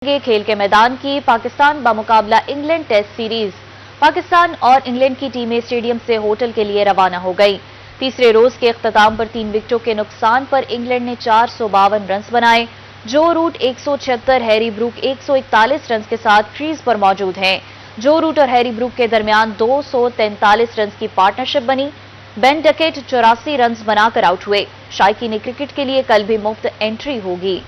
खेल के मैदान की पाकिस्तान बमुकाबला इंग्लैंड टेस्ट सीरीज। पाकिस्तान और इंग्लैंड की टीमें स्टेडियम से होटल के लिए रवाना हो गई। तीसरे रोज के इख्तिताम पर 3 विकेटों के नुकसान पर इंग्लैंड ने 452 रन बनाए। जो रूट 176, हैरी ब्रूक 141 रन के साथ क्रीज पर मौजूद हैं। जो रूट और हैरी ब्रूक के दरमियान 243 रन की पार्टनरशिप बनी। बेन डकेट 84 रन बनाकर आउट हुए। शायकीन क्रिकेट के लिए कल भी मुफ्त एंट्री होगी।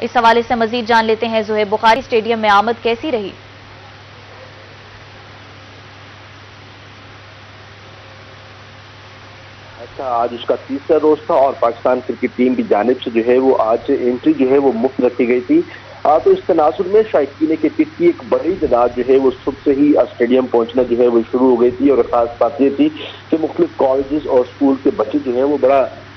इस हवाले से मजीद जान लेते हैं ज़ुहैब बुखारी, स्टेडियम में आमद कैसी रही? अच्छा, आज उसका तीसरा रोज था और पाकिस्तान क्रिकेट टीम की जानिब से जो है वो आज एंट्री जो है वो मुफ्त रखी गई थी। तो इस तनासुर में शायकीन क्रिकेट की एक बड़ी तादाद जो है वो सुबह से ही स्टेडियम पहुंचना जो है वो शुरू हो गई थी। और खास बात ये थी कि मुख्तलिफ कॉलेजेस और स्कूल के बच्चे जो है वो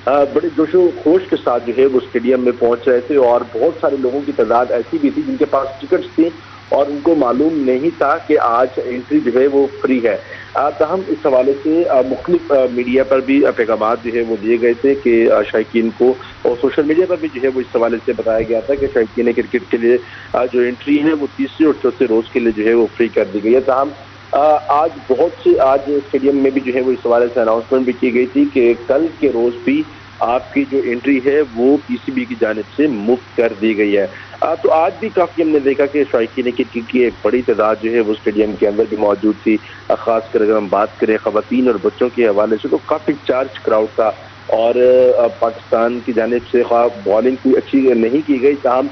बड़े जोशो खोश के साथ जो है वो स्टेडियम में पहुंच रहे थे। और बहुत सारे लोगों की तादाद ऐसी भी थी जिनके पास टिकट्स थी और उनको मालूम नहीं था कि आज एंट्री जो है वो फ्री है। तहम इस हवाले से मुख्तलिफ मीडिया पर भी पैगाम जो है वो दिए गए थे कि शायकीन को, और सोशल मीडिया पर भी जो है वो इस हवाले से बताया गया था कि शायकीन क्रिकेट के लिए जो एंट्री है वो तीसरे और चौथे रोज के लिए जो है वो फ्री कर दी गई है। तहम आज स्टेडियम में भी जो है वो इस हवाले से अनाउंसमेंट भी की गई थी कि कल के रोज भी आपकी जो एंट्री है वो पीसीबी की जानिब से मुफ्त कर दी गई है। तो आज भी काफी हमने देखा कि शायकीन क्रिकेट की एक बड़ी तादाद जो है वो स्टेडियम के अंदर भी मौजूद थी। खासकर अगर हम बात करें खवातीन और बच्चों के हवाले से तो काफी चार्ज क्राउड था। और पाकिस्तान की जानिब से बॉलिंग कोई अच्छी नहीं की गई, तमाम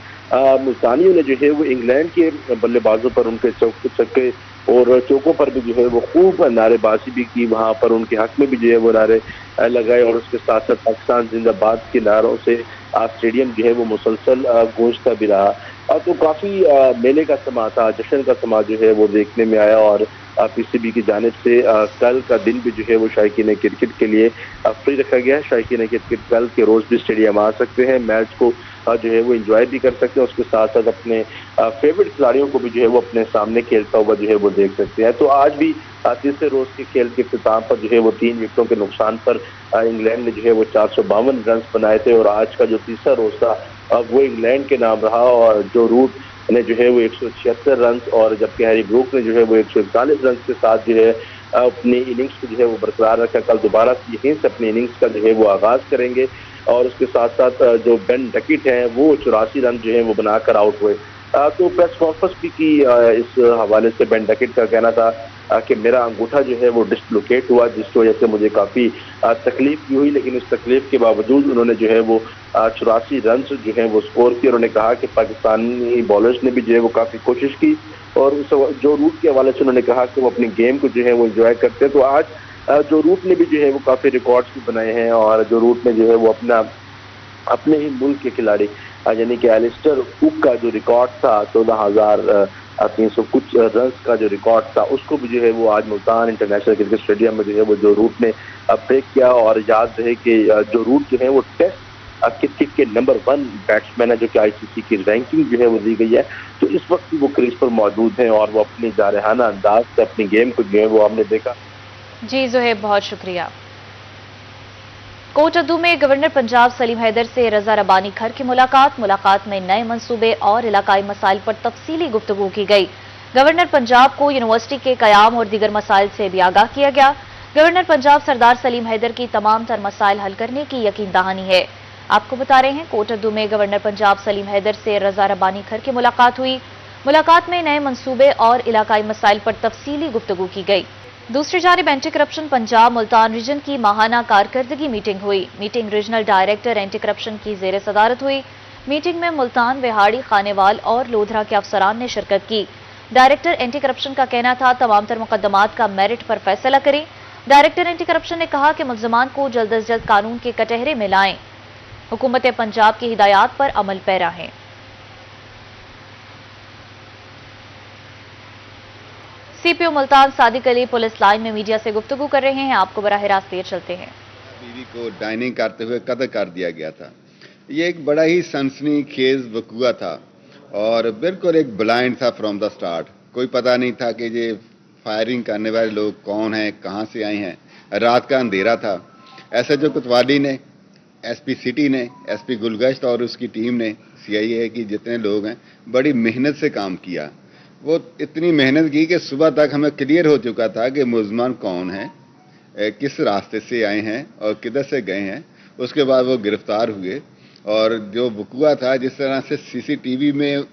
मुल्तानियों ने जो है वो इंग्लैंड के बल्लेबाजों पर उनके चौके और चौकों पर भी जो है वो खूब नारेबाजी भी की। वहाँ पर उनके हक में भी जो है वो नारे लगाए और उसके साथ साथ पाकिस्तान जिंदाबाद के नारों से स्टेडियम जो है वो मुसलसल गूंजता भी रहा। तो काफी मेले का समा था, जश्न का समा जो है वो देखने में आया। और पीसीबी की जानिब से कल का दिन भी जो है वो शायकीन क्रिकेट के लिए फ्री रखा गया है। शायकीन क्रिकेट कल के रोज भी स्टेडियम आ सकते हैं, मैच को जो है वो एंजॉय भी कर सकते हैं। उसके साथ साथ अपने फेवरेट खिलाड़ियों को भी जो है वो अपने सामने खेलता हुआ जो है वो देख सकते हैं। तो आज भी तीसरे रोज के खेल के इख्तिताम पर जो है वो 3 विकेटों के नुकसान पर इंग्लैंड ने जो है वो 452 रन बनाए थे। और आज का जो तीसरा रोज था वो इंग्लैंड के नाम रहा। और जो रूट ने जो है वो 176 रन और जबकि हैरी ब्रूक ने जो है वो 141 रन के साथ जो है अपनी इनिंग्स को जो है वो बरकरार रखा। कल दोबारा यहीं से अपनी इनिंग्स का जो है वो आगाज करेंगे। और उसके साथ साथ जो बेन डकेट हैं वो 84 रन जो है वो बनाकर आउट हुए। तो प्रेस कॉन्फ्रेंस भी की इस हवाले से बेन डकेट का कहना था कि मेरा अंगूठा जो है वो डिस्लोकेट हुआ, जिसकी वजह से मुझे काफ़ी तकलीफ भी हुई, लेकिन इस तकलीफ के बावजूद उन्होंने जो है वो 84 रन जो है वो स्कोर किए। उन्होंने कहा कि पाकिस्तानी बॉलर्स ने भी जो है वो काफ़ी कोशिश की और जो रूट के हवाले से उन्होंने कहा कि वो अपनी गेम को जो है वो एंजॉय करते हैं। तो आज जो रूट ने भी जो है वो काफ़ी रिकॉर्ड्स भी बनाए हैं। और जो रूट ने जो है वो अपने ही मुल्क के खिलाड़ी यानी कि एलिस्टर कुक का जो रिकॉर्ड था 14,300 कुछ रन का जो रिकॉर्ड था, उसको भी जो है वो आज मुल्तान इंटरनेशनल क्रिकेट स्टेडियम में जो है वो जो रूट ने ब्रेक किया। और याद रहे कि जो रूट जो है वो टेस्ट क्रिकेट के नंबर 1 बैट्समैन है, जो कि आईसीसी की रैंकिंग जो है वो दी गई है। तो इस वक्त वो क्रीज पर मौजूद हैं और वो अपनी जारहाना अंदाज से अपनी गेम को जो है वो हमने देखा। जी ज़ुहैब, बहुत शुक्रिया। कोटद्दू में गवर्नर पंजाब सलीम हैदर से रजा रबानी खर की मुलाकात में नए मंसूबे और इलाकाई मसाइल पर तफसीली गुफ्तगू की गई। गवर्नर पंजाब को यूनिवर्सिटी के कयाम और दीगर मसाइल से भी आगाह किया गया। गवर्नर पंजाब सरदार सलीम हैदर की तमाम तर मसाइल हल करने की यकीन दहानी है। आपको बता रहे हैं, कोटद्दू में गवर्नर पंजाब सलीम हैदर से रजा रबानी खर की मुलाकात हुई। मुलाकात में नए मंसूबे और इलाकाई मसाइल पर तफसीली गुफ्तगू की गई। दूसरी जानिब anti corruption Punjab Multan region की माहाना कारकर्दगी मीटिंग हुई। Meeting regional director anti corruption की जेर सदारत हुई। मीटिंग में मुल्तान, बिहाड़ी, खानेवाल और लोधरा के अफसरान ने शिरकत की। डायरेक्टर एंटी करप्शन का कहना था तमाम तर मुकदमात का मेरिट पर फैसला करें। डायरेक्टर एंटी करप्शन ने कहा कि मुल्जमान को जल्द अज जल्द कानून के कटहरे में लाएं। हुकूमत पंजाब की हिदायत पर अमल पैरा है। CPO Multan Sadiq Ali police line में मीडिया से गुफ्तगू कर रहे हैं। आपको बराह रास्त ले चलते हैं। बीवी को डाइनिंग करते हुए कत्ल कर दिया गया था। ये एक बड़ा ही सनसनीखेज वकूआ था और बिल्कुल एक ब्लाइंड था फ्रॉम द स्टार्ट। कोई पता नहीं था कि ये फायरिंग करने वाले लोग कौन हैं, कहाँ से आए हैं। रात का अंधेरा था। एसएचओ कोतवाली ने, एसपी सिटी ने, एसपी गुलगश्त और उसकी टीम ने CIA की जितने लोग हैं बड़ी मेहनत से काम किया। वो इतनी मेहनत की कि सुबह तक हमें क्लियर हो चुका था कि मुलजमान कौन है, किस रास्ते से आए हैं और किधर से गए हैं। उसके बाद वो गिरफ्तार हुए और जो वक़ुआ था जिस तरह से CCTV में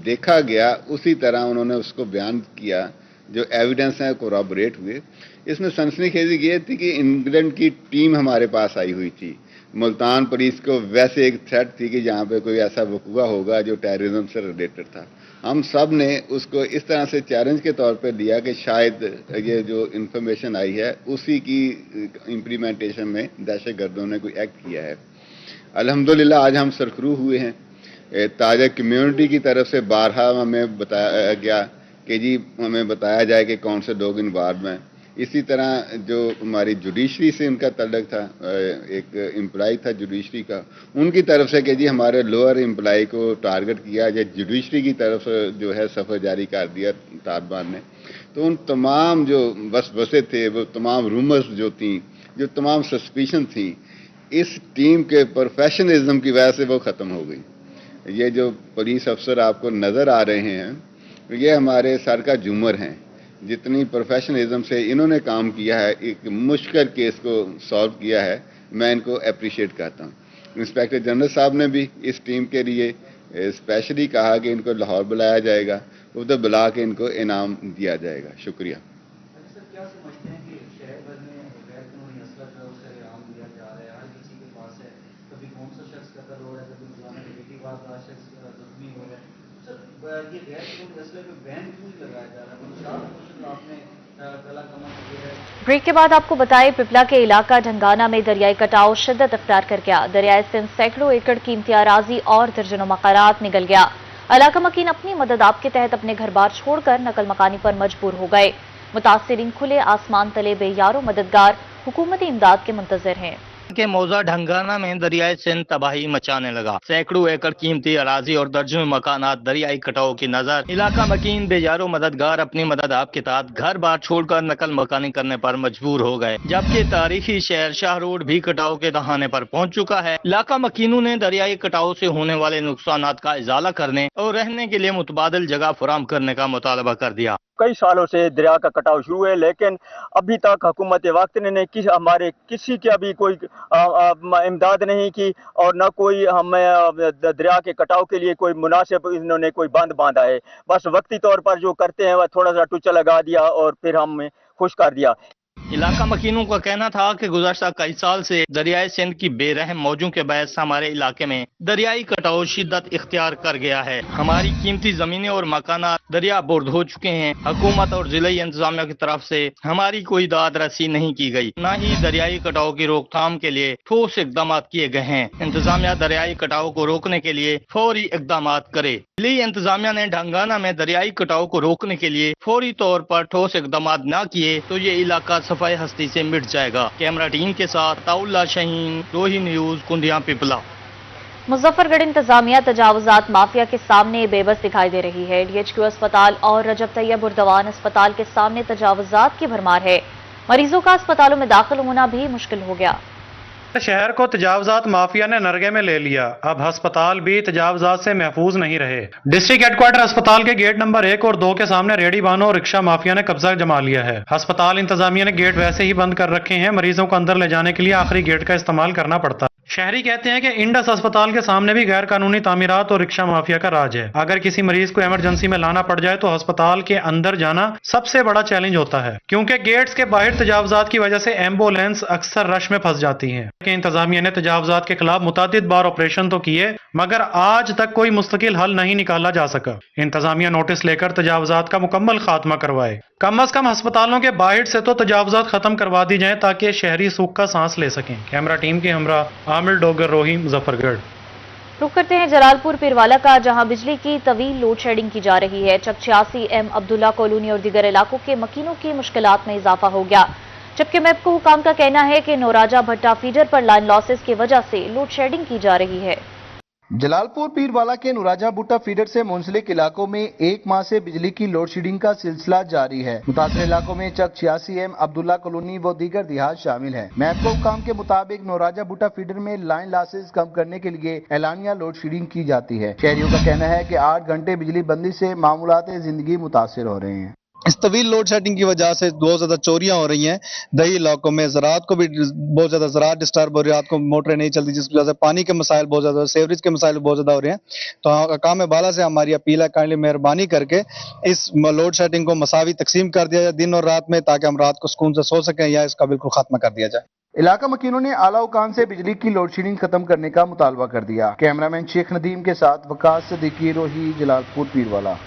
देखा गया उसी तरह उन्होंने उसको बयान किया, जो एविडेंस हैं कोरॉबोरेट हुए। इसमें सनसनीखेजी ये थी कि इंग्लैंड की टीम हमारे पास आई हुई थी। मुल्तान पुलिस को वैसे एक थ्रेट थी कि जहाँ पे कोई ऐसा वक़ुआ होगा जो टेररिज्म से रिलेटेड था। हम सब ने उसको इस तरह से चैलेंज के तौर पे लिया कि शायद ये जो इन्फॉर्मेशन आई है उसी की इम्प्लीमेंटेशन में दहशतगर्दों ने कोई एक्ट किया है। अल्हम्दुलिल्लाह आज हम सरखरू हुए हैं। ताजा कम्युनिटी की तरफ से बारहा हमें बताया गया कि जी हमें बताया जाए कि कौन से लोग इन्वॉल्व हैं। इसी तरह जो हमारी जुडिशरी से उनका तल्लक था, एक एम्प्लॉय था जुडिशरी का, उनकी तरफ से कि जी हमारे लोअर एम्प्लॉय को टारगेट किया, या जुडिशरी की तरफ जो है सफ़र जारी कर दिया तालिबान ने। तो उन तमाम जो वसवसे थे, वो तमाम रूमर्स जो थी, जो तमाम सस्पिशन थी, इस टीम के प्रोफेशनलिज्म की वजह से वो ख़त्म हो गई। ये जो पुलिस अफसर आपको नज़र आ रहे हैं, ये हमारे सर का झूमर हैं। जितनी प्रोफेशनलिज्म से इन्होंने काम किया है, एक मुश्किल केस को सॉल्व किया है, मैं इनको अप्रिशिएट करता हूँ। इंस्पेक्टर जनरल साहब ने भी इस टीम के लिए स्पेशली कहा कि इनको लाहौर बुलाया जाएगा, उधर बुला के इनको इनाम दिया जाएगा। शुक्रिया। सर, क्या समझते हैं कि शहर भर में गैर कानूनी असलत है उसे इनाम दिया जा रहा है, हर किसी के पास है, कभी कौन सा शख्स कत्ल हो रहा है, कभी रोजाना नेगेटिव वाला शख्स जख्मी हो रहा है। सर, ये गैर कानूनी असलत पे बैन क्यों नहीं लगाया जा रहा है? आपने कला कमा है। ब्रेक के बाद आपको बताएं, पिपला के इलाका ढंगाना में दरियाई कटाव शिद्दत अख्तियार कर गया। दरियाए सिंध सैकड़ों एकड़ कीमती अराजी और दर्जनों मकानात निगल गया। इलाका मकीन अपनी मदद आप के तहत अपने घर बार छोड़कर नकल मकानी पर मजबूर हो गए। मुतासिरीन खुले आसमान तले बेयारो मददगार हुकूमती इमदाद के मुंतजर हैं। के मौजा ढंगाना में दरियाए सिंध तबाही मचाने लगा। सैकड़ों एकड़ कीमती अराजी और दर्जनों मकानात दरियाई कटाव की नजर। इलाका मकीन बेजारो मददगार अपनी मदद आप के साथ घर बार छोड़कर नकल मकानी करने पर मजबूर हो गए, जबकि तारीखी शहर शाह रोड भी कटाव के दहाने पर पहुंच चुका है। इलाका मकीनों ने दरियाई कटाव से होने वाले नुकसान का इजाला करने और रहने के लिए मुतबादिल जगह फराहम करने का मुतालबा कर दिया। कई सालों से दरिया का कटाव शुरू है, लेकिन अभी तक हुकूमत वक्त ने हमारे किसी की अभी कोई इमदाद नहीं की और न कोई हमें दरिया के कटाव के लिए कोई मुनासिब इन्होंने कोई बंद बांधा है। बस वक्ती तौर पर जो करते हैं वह थोड़ा सा टुच्चा लगा दिया और फिर हमें खुश कर दिया। इलाका मकीनों का कहना था कि गुज़श्ता कई साल से दरियाए सिंध की बेरहम मौजों के बायस हमारे इलाके में दरियाई कटाव शिद्दत इख्तियार कर गया है। हमारी कीमती जमीनें और मकानात दरिया बुर्द हो चुके हैं। हुकूमत और जिला इंतजामिया की तरफ से हमारी कोई दाद रसी नहीं की गई, न ही दरियाई कटाव की रोकथाम के लिए ठोस इकदाम किए गए हैं। इंतजामिया दरियाई कटाव को रोकने के लिए फौरी इकदाम करे। जिला इंतजामिया ने ढंगाना में दरियाई कटाव को रोकने के लिए फौरी तौर पर ठोस इकदाम न किए तो ये इलाका सफाई हस्ती से मिट जाएगा। कैमरा टीम के साथ ताउल्ला शहीन, रोही न्यूज, कुंडिया पिपला। मुजफ्फरगढ़ इंतजामिया तजावुजात माफिया के सामने बेबस दिखाई दे रही है। DHQ अस्पताल और रजब तैयब उर्दवान अस्पताल के सामने तजावुजात की भरमार है। मरीजों का अस्पतालों में दाखिल होना भी मुश्किल हो गया। शहर को तजावजात माफिया ने नरगे में ले लिया। अब अस्पताल भी तजावजात से महफूज नहीं रहे। डिस्ट्रिक्ट हेडक्वार्टर अस्पताल के गेट नंबर 1 और 2 के सामने रेडी वाहनों और रिक्शा माफिया ने कब्जा जमा लिया है। अस्पताल इंतजामिया ने गेट वैसे ही बंद कर रखे हैं। मरीजों को अंदर ले जाने के लिए आखिरी गेट का इस्तेमाल करना पड़ता है। शहरी कहते हैं कि इंडस अस्पताल के सामने भी गैर कानूनी तामीरात और रिक्शा माफिया का राज है। अगर किसी मरीज को इमरजेंसी में लाना पड़ जाए तो अस्पताल के अंदर जाना सबसे बड़ा चैलेंज होता है, क्योंकि गेट्स के बाहर तजावजात की वजह से एम्बुलेंस अक्सर रश में फंस जाती है। इंतजामिया ने तजावजात के खिलाफ मुतादिद बार ऑपरेशन तो किए, मगर आज तक कोई मुस्तकिल हल नहीं निकाला जा सका। इंतजामिया नोटिस लेकर तजावजात का मुकम्मल खात्मा करवाए। कम अज कम अस्पतालों के बाहर से तो तजावजात खत्म करवा दी जाए ताकि शहरी सुख का सांस ले सकें। कैमरा टीम के हमरा आमिर डोगर, रोही, मुजफ्फरगढ़। रुक करते हैं जलालपुर पीरवाला का, जहां बिजली की तवील लोड शेडिंग की जा रही है। चक 86 M अब्दुल्ला कॉलोनी और दीगर इलाकों के मकीनों की मुश्किलात में इजाफा हो गया, जबकि मैपको हुकाम का कहना है कि नौराजा भट्टा फीडर पर लाइन लॉसेस की वजह से लोड शेडिंग की जा रही है। जलालपुर पीरवाला के नुराजा भुट्टा फीडर से मुंसलिक इलाकों में एक माह से बिजली की लोड शेडिंग का सिलसिला जारी है। मुतासर इलाकों में चक 86M, अब्दुल्ला कॉलोनी व दीगर देहात शामिल हैं। महकमा हुकाम के मुताबिक नुराजा भुट्टा फीडर में लाइन लॉसेस कम करने के लिए एलानिया लोड शेडिंग की जाती है। शहरियों का कहना है कि 8 घंटे बिजली बंदी से मामूलात जिंदगी मुतासिर हो रहे हैं। इस तवील लोड शेडिंग की वजह से बहुत ज्यादा चोरियां हो रही हैं। दही इलाकों में ज़राअत को भी बहुत ज्यादा ज़राअत डिस्टर्ब हो रही है, रात को मोटरें नहीं चलती, जिसकी वजह से पानी के मसाइल बहुत ज्यादा, सेवरेज के मसाइल बहुत ज्यादा हो रहे हैं। तो अकाम बाला से हमारी अपील है, काइंडली मेहरबानी करके इस लोड शेडिंग को मसावी तकसीम कर दिया जाए दिन और रात में, ताकि हम रात को सुकून से सो सकें, या इसका बिल्कुल खात्मा कर दिया जाए। इलाका मकीनों ने आला हुकाम से बिजली की लोड शेडिंग खत्म करने का मुतालबा कर दिया। कैमरामैन शेख नदीम के साथ वकास सिद्दीकी, रोही, जलालपुर पीरवाला।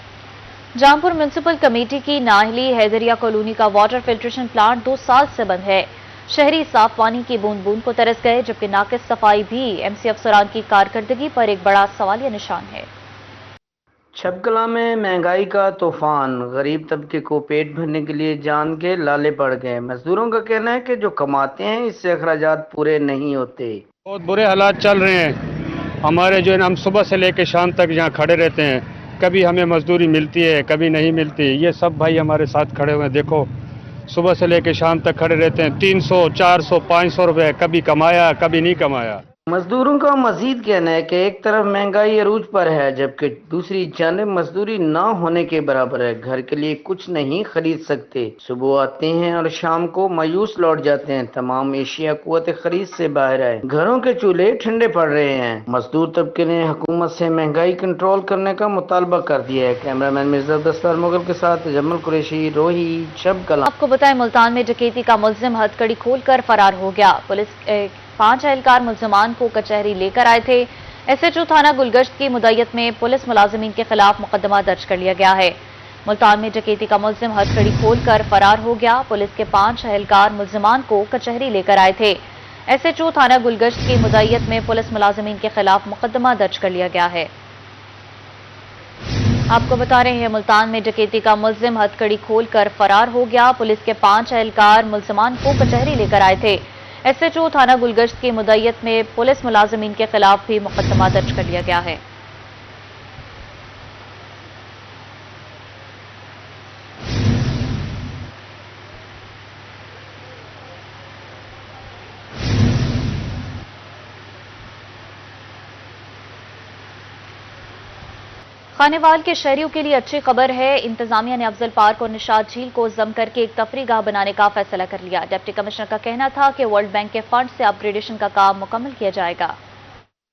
जहांपुर म्युनिसिपल कमेटी की नाहली हैदरिया कॉलोनी का वाटर फिल्ट्रेशन प्लांट 2 साल से बंद है। शहरी साफ पानी की बूंद बूंद को तरस गए, जबकि नाकिस सफाई भी एमसी अफसरान की कारकर्दगी पर एक बड़ा सवालिया निशान है। छपकला में महंगाई का तूफान, गरीब तबके को पेट भरने के लिए जान के लाले पड़ गए। मजदूरों का कहना है कि जो कमाते हैं इससे अखराजात पूरे नहीं होते। बहुत बुरे हालात चल रहे हैं हमारे, जो है हम सुबह से लेकर शाम तक यहाँ खड़े रहते हैं। कभी हमें मजदूरी मिलती है, कभी नहीं मिलती। ये सब भाई हमारे साथ खड़े हुए हैं। देखो सुबह से लेकर शाम तक खड़े रहते हैं। 300, 400, 500 रुपए कभी कमाया, कभी नहीं कमाया। मजदूरों का मजीद कहना है कि एक तरफ महंगाई अरूज पर है, जबकि दूसरी जानिब मजदूरी ना होने के बराबर है। घर के लिए कुछ नहीं खरीद सकते। सुबह आते हैं और शाम को मायूस लौट जाते हैं। तमाम एशिया कुव्वत खरीद से बाहर आए। घरों के चूल्हे ठंडे पड़ रहे हैं। मजदूर तबके ने हुकूमत से महंगाई कंट्रोल करने का मुतालबा कर दिया है। कैमरामैन मिर्जा दस्तार मुगल के साथ जमल कुरैशी, रोही, छपकला। आपको बताएं, मुल्तान में डकैती का मुल्जिम हथकड़ी खोलकर फरार हो गया। पुलिस 5 एहलकार मुल्जिमान को कचहरी लेकर आए थे। एसएचओ थाना गुलगश्त की मुद्दत में पुलिस मुलाजिमीन के खिलाफ मुकदमा दर्ज कर लिया गया है। मुल्तान में डकैती का मुल्जिम हथकड़ी खोलकर फरार हो गया। पुलिस के 5 एहलकार मुल्जिमान को कचहरी लेकर आए थे। एसएचओ थाना गुलगश्त की मुद्दत में पुलिस मुलाजिमीन के खिलाफ मुकदमा दर्ज कर लिया गया है। आपको बता रहे हैं, मुल्तान में डकैती का मुल्जिम हथकड़ी खोलकर फरार हो गया। पुलिस के 5 एहलकार मुल्जिमान को कचहरी लेकर आए थे। एसएचओ थाना गुलगश्त की मुद्दत में पुलिस मुलाजिमीन के खिलाफ भी मुकदमा दर्ज कर लिया गया है। खानेवाल के शहरियों के लिए अच्छी खबर है। इंतजामिया ने अफजल पार्क और निशात झील को जम करके एक तफरीगाह बनाने का फैसला कर लिया। डिप्टी कमिश्नर का कहना था कि वर्ल्ड बैंक के फंड से अपग्रेडेशन का काम मुकम्मल किया जाएगा।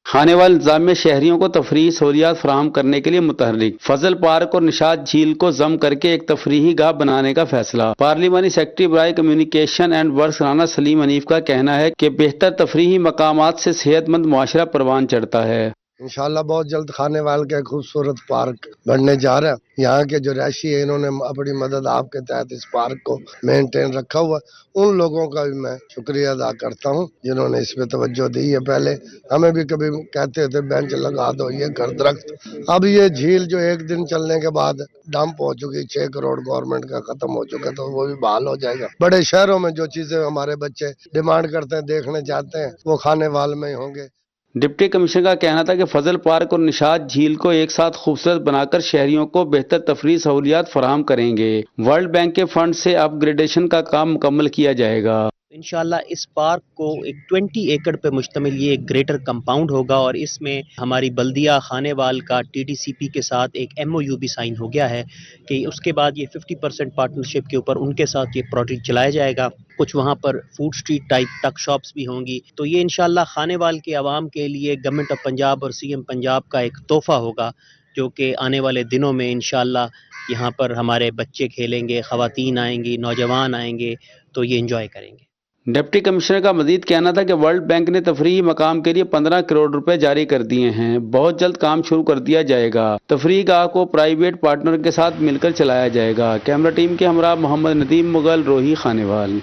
खानेवाल निज़ाम में शहरियों को तफरीही सहूलियात फराहम करने के लिए मुतहर्रिक फजल पार्क और निशात झील को जम करके एक तफरीही गाह बनाने का फैसला। पार्लिमानी सेक्रेटरी बराए communication and works Rana Saleem Hanif का कहना है कि बेहतर तफरीही मकामात से सेहतमंद मुआशरा परवान चढ़ता है। इंशाल्लाह बहुत जल्द खानेवाल का खूबसूरत पार्क बनने जा रहा है। यहाँ के जो रहायशी है इन्होंने अपनी मदद आपके तहत इस पार्क को मेंटेन रखा हुआ। उन लोगों का भी मैं शुक्रिया अदा करता हूँ जिन्होंने इस पे तवज्जो दी है। पहले हमें भी कभी कहते थे बेंच लगा दो, ये कर दरख्त। अब ये झील जो एक दिन चलने के बाद डंप हो चुकी, 6 करोड़ गवर्नमेंट का खत्म हो चुका, तो वो भी बहाल हो जाएगा। बड़े शहरों में जो चीजें हमारे बच्चे डिमांड करते हैं, देखने चाहते हैं, वो खानेवाल में ही होंगे। डिप्टी कमिश्नर का कहना था कि फजल पार्क और निशात झील को एक साथ खूबसूरत बनाकर शहरियों को बेहतर तफरीही सहूलियात फराहम करेंगे। वर्ल्ड बैंक के फंड से अपग्रेडेशन का काम मुकम्मल किया जाएगा। इंशाल्लाह इस पार्क को एक 20 एकड़ पे मुश्तमिल ये एक ग्रेटर कंपाउंड होगा और इसमें हमारी बल्दिया खानेवाल का टीडीसीपी के साथ एक एमओयू भी साइन हो गया है कि उसके बाद ये 50% पार्टनरशिप के ऊपर उनके साथ ये प्रोजेक्ट चलाया जाएगा। कुछ वहाँ पर फूड स्ट्रीट टाइप तक शॉप्स भी होंगी। तो ये इंशाल्लाह खानेवाल के आवाम के लिए गवर्नमेंट ऑफ पंजाब और सीएम पंजाब का एक तोहफा होगा, जो कि आने वाले दिनों में इंशाल्लाह यहाँ पर हमारे बच्चे खेलेंगे, ख़वातीन आएंगी, नौजवान आएंगे, तो ये इंजॉय करेंगे। डिप्टी कमिश्नर का मजीद कहना था कि वर्ल्ड बैंक ने तफरीही मकाम के लिए 15 करोड़ रुपए जारी कर दिए हैं। बहुत जल्द काम शुरू कर दिया जाएगा। तफरीही गाह को प्राइवेट पार्टनर के साथ मिलकर चलाया जाएगा। कैमरा टीम के हमरा मोहम्मद नदीम मुगल, रोही, खानेवाल।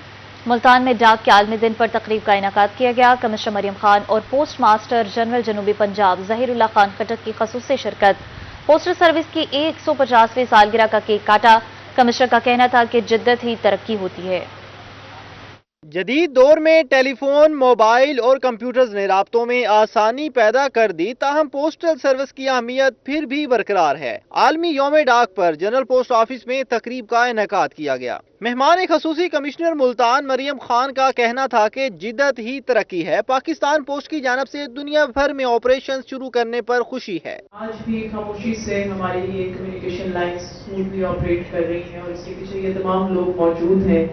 मुल्तान में डाक के आलमी दिन पर तकरीब का इनेकाद किया गया। कमिश्नर मरियम खान और पोस्ट मास्टर जनरल जनूबी पंजाब ज़हीरुल्लाह खान खटक की खसूसी शिरकत। पोस्टल सर्विस की 150वीं सालगिरह का केक काटा। कमिश्नर का कहना था कि जिद्दत ही तरक्की होती है। جدید دور میں ٹیلی فون، موبائل اور کمپیوٹرز نے رابطوں میں آسانی پیدا کر دی، تاہم پوسٹل سروس کی اہمیت پھر بھی برقرار ہے۔ عالمی یوم ڈاک پر جنرل پوسٹ آفس میں تقریب کا انعقاد کیا گیا۔ مہمان خصوصی کمشنر ملتان مریم خان کا کہنا تھا کہ جدت ہی ترقی ہے۔ پاکستان پوسٹ کی جانب سے دنیا بھر میں آپریشن شروع کرنے پر خوشی ہے۔ آج بھی خاموشی سے ہماری یہ کمیونیکیشن لائنز اسموتھلی آپریٹ کر رہی ہیں اور اس کے پیچھے یہ تمام لوگ موجود ہیں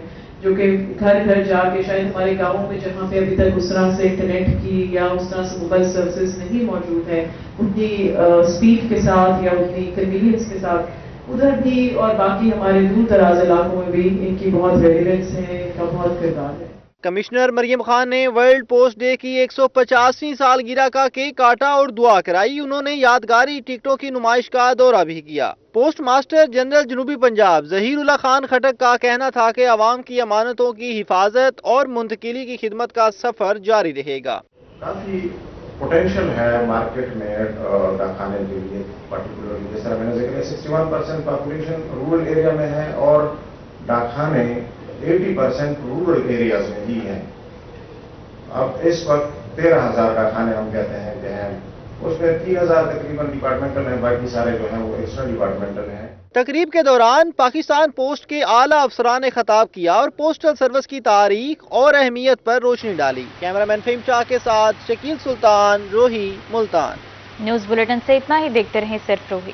جو کہ گھر گھر جا کے شاید ہمارے گاؤں میں جہاں پہ ابھی تک اس طرح سے انٹرنیٹ کی یا اس طرح سے موبائل سروسز نہیں موجود ہے اتنی اسپیڈ کے ساتھ یا اتنی کنوینئنس کے ساتھ ادھر بھی اور باقی ہمارے دور دراز علاقوں میں بھی ان کی بہت ریلیونس ہے، ان کا بہت کردار ہے۔ کمشنر مریم خان نے ورلڈ پوسٹ ڈے کی 150ویں سالگرہ کا کیک کاٹا اور دعا کرائی۔ انہوں نے یادگاری ٹکٹوں کی نمائش کا دورہ بھی کیا۔ پوسٹ ماسٹر جنرل جنوبی پنجاب ظہیر اللہ خان خٹک کا کہنا تھا کہ عوام کی امانتوں کی حفاظت اور منتقلی کی خدمت کا سفر جاری رہے گا۔ کافی پوٹینشیل ہے مارکیٹ میں ڈاکخانے کے لیے، پرٹیکولرلی جیسا میں نے ذکر کیا 61% پاپولیشن رورل ایریا میں ہے اور ڈاکخانے 80% رورل ایریاز میں ہی ہیں۔ اب اس وقت 13,000 ڈاکخانے ہم کہتے ہیں کہ ہیں، اس میں 3,000 تقریباً ڈپارٹمنٹل ہیں، باقی سارے جو ہیں وہ ایکسٹرا ڈپارٹمنٹل ہیں۔ تقریب کے دوران پاکستان پوسٹ کے اعلیٰ افسران نے خطاب کیا اور پوسٹل سروس کی تاریخ اور اہمیت پر روشنی ڈالی۔ کیمرہ مین فہیم شاہ کے ساتھ شکیل سلطان، روہی، ملتان۔ نیوز بلیٹن سے اتنا ہی، دیکھتے رہیں صرف روہی۔